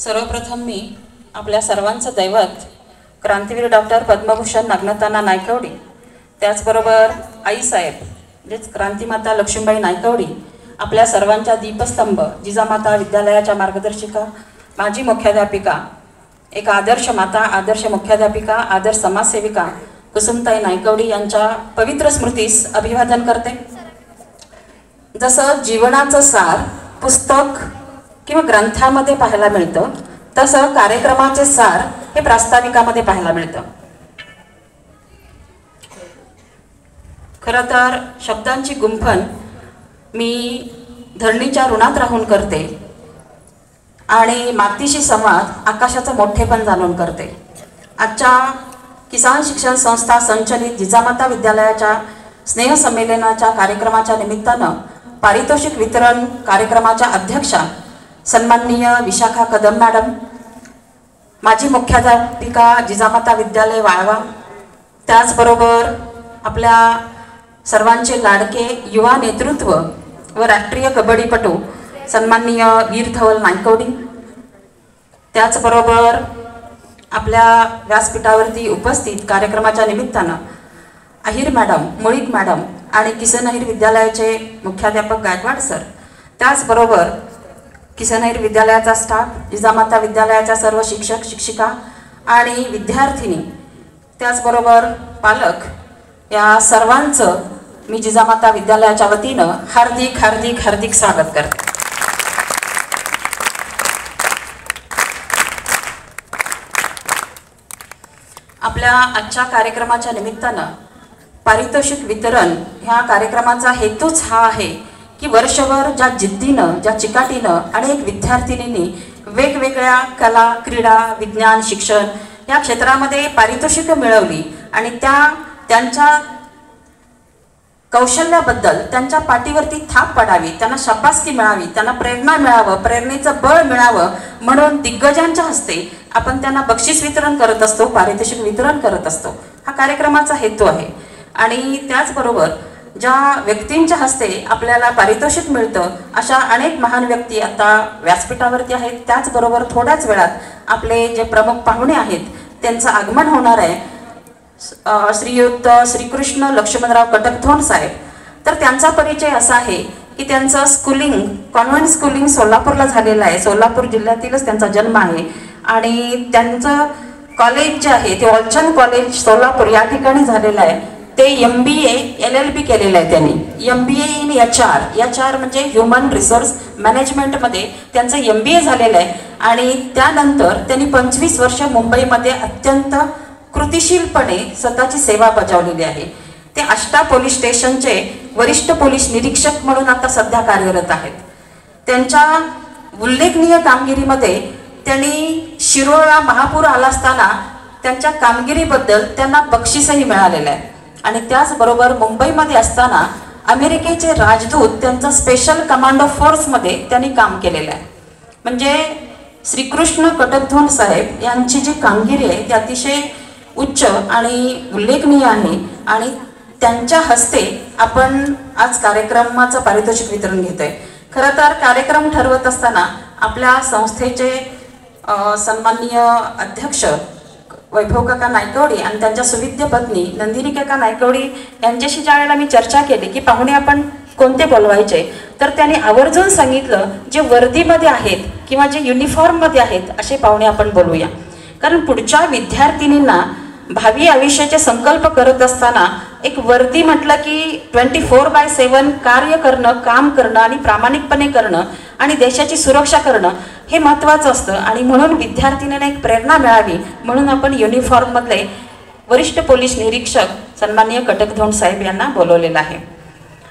सर्वप्रथम मी आपल्या सर्वांचं दैवत क्रांतीवीर डॉक्टर पद्मभूषण नग्नताना नायकवडी, त्याचबरोबर आईसाहेब म्हणजेच क्रांतिमाता लक्ष्मीबाई नायकवडी, आपल्या सर्वांच्या दीपस्तंभ जिजामाता विद्यालयाच्या मार्गदर्शिका, माजी मुख्याध्यापिका, एक आदर्श माता, आदर्श मुख्याध्यापिका, आदर्श समाजसेविका कुसुमताई नायकवडी यांच्या पवित्र स्मृतीस अभिवादन करते। जसं जीवनाचं सार पुस्तक किंवा ग्रंथामध्ये पाहायला मिळतं, तसं कार्यक्रमाचे सार हे प्रास्ताविकामध्ये पाहायला मिळतं। खरं तर शब्दांची गुंफण मी धरणीच्या ऋणात राहून करते आणि मातीशी संवाद आकाशाचं मोठेपण जाणून करते। आजच्या किसान शिक्षण संस्था संचलित जिजामाता विद्यालयाच्या स्नेहसंमेलनाच्या कार्यक्रमाच्या निमित्तानं पारितोषिक वितरण कार्यक्रमाच्या अध्यक्षा सन्माननीय विशाखा कदम मॅडम, माजी मुख्याध्यापिका जिजामाता विद्यालय वाळवा, त्याचबरोबर आपल्या सर्वांचे लाडके युवा नेतृत्व व राष्ट्रीय कबड्डीपटू सन्माननीय वीर धवल नायकवडी, त्याचबरोबर आपल्या व्यासपीठावरती उपस्थित कार्यक्रमाच्या निमित्तानं अहिर मॅडम, मुळीक मॅडम आणि किसन अहिर विद्यालयाचे मुख्याध्यापक गायकवाड सर, त्याचबरोबर किसन अहिर विद्यालयाचा स्टाफ, जिजामाता विद्यालयाच्या सर्व शिक्षक शिक्षिका आणि विद्यार्थिनी, त्याचबरोबर पालक, या सर्वांचं मी जिजामाता विद्यालयाच्या वतीनं हार्दिक हार्दिक हार्दिक स्वागत करते। आपल्या आजच्या कार्यक्रमाच्या निमित्तानं पारितोषिक वितरण ह्या कार्यक्रमाचा हेतूच हा आहे की वर्षभर ज्या जिद्दीनं, ज्या चिकाटीनं अनेक विद्यार्थिनींनी वेगवेगळ्या कला, क्रीडा, विज्ञान, शिक्षण या क्षेत्रामध्ये पारितोषिकं मिळवली आणि त्यांच्या कौशल्याबद्दल त्यांच्या पाठीवरती थाप पडावी, त्यांना शाबासकी मिळावी, त्यांना प्रेरणा मिळावं, प्रेरणेचं बळ मिळावं म्हणून दिग्गजांच्या हस्ते आपण त्यांना बक्षीस वितरण करत असतो, पारितोषिक वितरण करत असतो। हा कार्यक्रमाचा हेतू आहे। आणि त्याचबरोबर ज्या व्यक्तींच्या हस्ते आपल्याला पारितोषिक मिळतं अशा अनेक महान व्यक्ती आता व्यासपीठावरती आहेत। त्याचबरोबर थोड्याच वेळात आपले जे प्रमुख पाहुणे आहेत त्यांचं आगमन होणार आहे, श्रीयुत श्रीकृष्ण लक्ष्मणराव कटकधोंड साहेब। तर त्यांचा परिचय असा आहे की त्यांचं स्कूलिंग, कॉन्व्हेंट स्कूलिंग सोलापूरला झालेलं आहे, सोलापूर जिल्ह्यातीलच त्यांचा जन्म आहे आणि त्यांचं कॉलेज जे आहे ते ऑलचंद कॉलेज सोलापूर या ठिकाणी झालेलं आहे। ते MBA LLB केलेलं आहे त्यांनी, MBA इन HR म्हणजे ह्युमन रिसोर्स मॅनेजमेंटमध्ये त्यांचं MBA झालेलं आहे आणि त्यानंतर त्यांनी 25 वर्ष मुंबईमध्ये अत्यंत कृतिशीलपणे स्वतःची सेवा बजावलेली आहे। ते आष्टा पोलीस स्टेशनचे वरिष्ठ पोलीस निरीक्षक म्हणून आता सध्या कार्यरत आहेत। त्यांच्या उल्लेखनीय कामगिरीमध्ये त्यांनी शिरोळला महापूर आला असताना त्यांच्या कामगिरीबद्दल त्यांना बक्षीसही मिळालेलं आहे आणि त्याचबरोबर मुंबईमध्ये असताना अमेरिकेचे राजदूत त्यांचा स्पेशल कमांडो फोर्समध्ये त्यांनी काम केलेलं आहे। म्हणजे श्रीकृष्ण कटकधोंड साहेब यांची जी कामगिरी आहे ती अतिशय उच्च आणि उल्लेखनीय आहे आणि त्यांच्या हस्ते आपण आज कार्यक्रमाचं पारितोषिक वितरण घेतोय। खरं तर कार्यक्रम ठरवत असताना आपल्या संस्थेचे सन्माननीय अध्यक्ष वैभव काका नायकवडी आणि त्यांच्या सुविद्य पत्नी नंदिनी काका नायकवडी यांच्याशी ज्या वेळेला मी चर्चा केली की पाहुणे आपण कोणते बोलवायचे, तर त्यांनी आवर्जून सांगितलं जे वर्दीमध्ये आहेत किंवा जे युनिफॉर्ममध्ये आहेत असे पाहुणे आपण बोलूया। कारण पुढच्या विद्यार्थिनींना भावी आयुष्याचे संकल्प करत असताना एक वर्दी म्हटलं की 24/7 कार्य करणं, काम करणं आणि प्रामाणिकपणे करणं आणि देशाची सुरक्षा करणं हे महत्त्वाचं असतं आणि म्हणून विद्यार्थिनींना एक प्रेरणा मिळावी म्हणून आपण युनिफॉर्ममधले वरिष्ठ पोलीस निरीक्षक सन्माननीय कटकधोंड साहेब यांना बोलवलेलं आहे।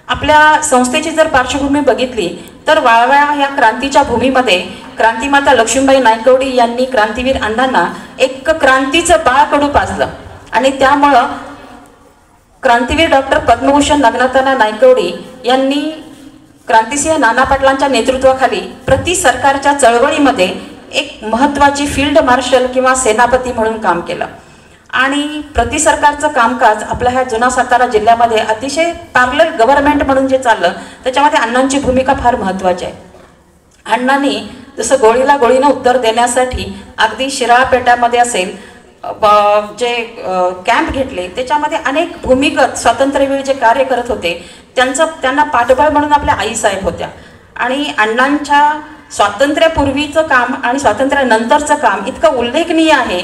आपल्या संस्थेची जर पार्श्वभूमी बघितली तर वाळवा या क्रांतीच्या भूमीमध्ये क्रांतिमाता लक्ष्मीबाई नायकवडी यांनी क्रांतीवीर अण्णांना एक क्रांतीचं बाळकडू पाजलं आणि त्यामुळं क्रांतीवीर डॉक्टर पद्मभूषण नग्नताना नायकवडी यांनी क्रांतिसिंह नाना पाटलांच्या नेतृत्वाखाली प्रति सरकारच्या चळवळीमध्ये एक महत्त्वाची फील्ड मार्शल किंवा सेनापती म्हणून काम केलं आणि प्रति सरकारचं कामकाज आपल्या ह्या जुना सातारा जिल्ह्यामध्ये अतिशय पॅरलल गव्हर्नमेंट म्हणून जे चाललं त्याच्यामध्ये अण्णांची भूमिका फार महत्त्वाची आहे। अण्णांनी जसं गोळीला गोळीनं उत्तर देण्यासाठी अगदी शिराळपेटामध्ये असेल जे कॅम्प घेतले त्याच्यामध्ये अनेक भूमिगत स्वातंत्र्यवीर जे कार्य करत होते त्यांना पाठबळ म्हणून आपल्या आईसाहेब होत्या. आणि अण्णांच्या स्वातंत्र्यापूर्वीचं काम आणि स्वातंत्र्यानंतरचं काम इतकं उल्लेखनीय आहे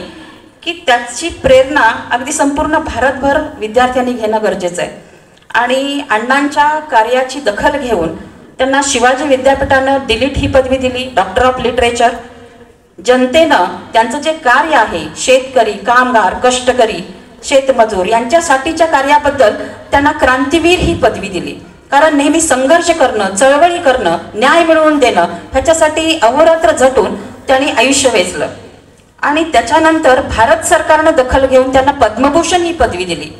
की त्याची प्रेरणा अगदी संपूर्ण भारतभर विद्यार्थ्यांनी घेणं गरजेचं आहे. आणि अण्णांच्या कार्याची दखल घेऊन त्यांना शिवाजी विद्यापीठानं डिलीट ही पदवी दिली, डॉक्टर ऑफ लिटरेचर. जनतेनं त्यांचं जे कार्य आहे, शेतकरी, कामगार, कष्टकरी, शेतमजूर यांच्यासाठीच्या कार्याबद्दल त्यांना क्रांतीवीर ही पदवी दिली. कारण नेहमी संघर्ष करणं, चळवळी करणं, न्याय मिळवून देणं ह्याच्यासाठी अहोरात्र झटून त्यांनी आयुष्य वेचलं. आणि त्याच्यानंतर भारत सरकारनं दखल घेऊन त्यांना पद्मभूषण ही पदवी दिली.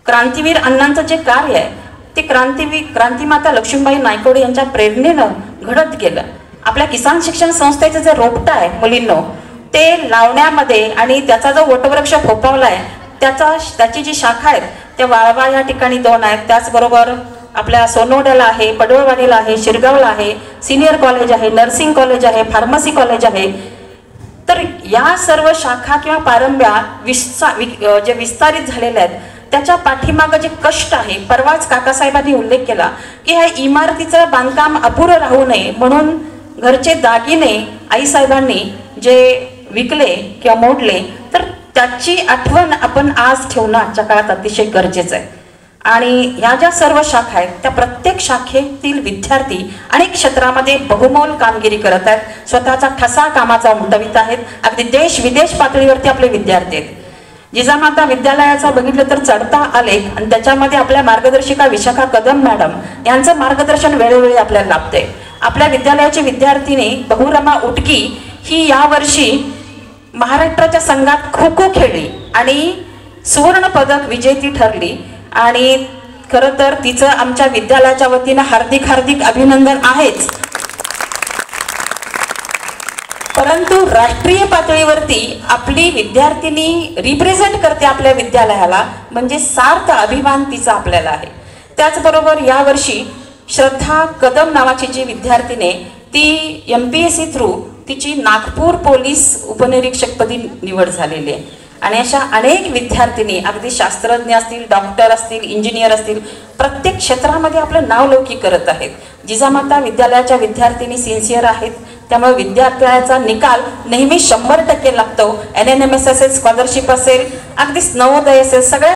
क्रांतीवीर अण्णांचं जे कार्य आहे ते क्रांतिमाता लक्ष्मीबाई नायकवडे यांच्या प्रेरणेनं घडत गेलं. आपल्या किसान शिक्षण संस्थेचं जे रोपटं आहे मुलींनो ते लावण्यामध्ये आणि त्याचा जो वटवृक्ष फोफावला आहे त्याची जी शाखा आहेत त्या वाळवा या ठिकाणी 2 आहेत. त्याचबरोबर आपल्या सोनवड्याला आहे, पडवळवाडीला आहे, शिरगावला आहे, सिनियर कॉलेज आहे, नर्सिंग कॉलेज आहे, फार्मसी कॉलेज आहे. तर या सर्व शाखा किंवा पारंब्या जे विस्तारित झालेल्या आहेत त्याच्या पाठीमागं जे कष्ट आहे, परवाच काकासाहेबांनी उल्लेख केला की ह्या इमारतीचं बांधकाम अपुरं राहू नये म्हणून घरचे दागिने आईसाहेबांनी जे विकले किंवा मोडले तर त्याची आठवण आपण आज ठेवणं आजच्या काळात अतिशय गरजेचं आहे. आणि ह्या ज्या सर्व शाखा आहेत त्या प्रत्येक शाखेतील विद्यार्थी अनेक क्षेत्रामध्ये बहुमोल कामगिरी करत आहेत, स्वतःचा ठसा कामाचा उमटवित आहेत. अगदी देश विदेश पातळीवरती आपले विद्यार्थी आहेत. जिजामाता विद्यालयाचा बघितलं तर चढता आलेख आणि त्याच्यामध्ये आपल्या मार्गदर्शिका विशाखा कदम मॅडम यांचं मार्गदर्शन वेळोवेळी आपल्याला लाभते. आपल्या विद्यालयाची विद्यार्थिनी बहुरमा उटकी ही यावर्षी महाराष्ट्राच्या संघात खो खो खेळली आणि सुवर्ण पदक विजेती ठरली. आणि खरं तर तिचं आमच्या विद्यालयाच्या वतीनं हार्दिक अभिनंदन आहेच. परंतु राष्ट्रीय पातळीवरती आपली विद्यार्थिनी रिप्रेझेंट करते आपल्या विद्यालयाला म्हणजे सार्थ अभिमान तिचा आपल्याला आहे. त्याचबरोबर यावर्षी श्रद्धा कदम नावाची जी विद्यार्थिनी ती MPSC थ्रू तिची नागपूर पोलीस उपनिरीक्षकपदी निवड झालेली आहे. आणि अशा अनेक विद्यार्थिनी अगदी शास्त्रज्ञ असतील, डॉक्टर असतील, इंजिनियर असतील, प्रत्येक क्षेत्रामध्ये आपलं नावलौकिक करत आहेत. जिजामाता विद्यालयाच्या विद्यार्थिनी सिन्सिअर आहेत. त्यामुळे विद्यार्थ्याचा निकाल नेहमी 100% लागतो. NNMS असेल, स्कॉलरशिप असेल, अगदी नवोदय असेल, सगळ्या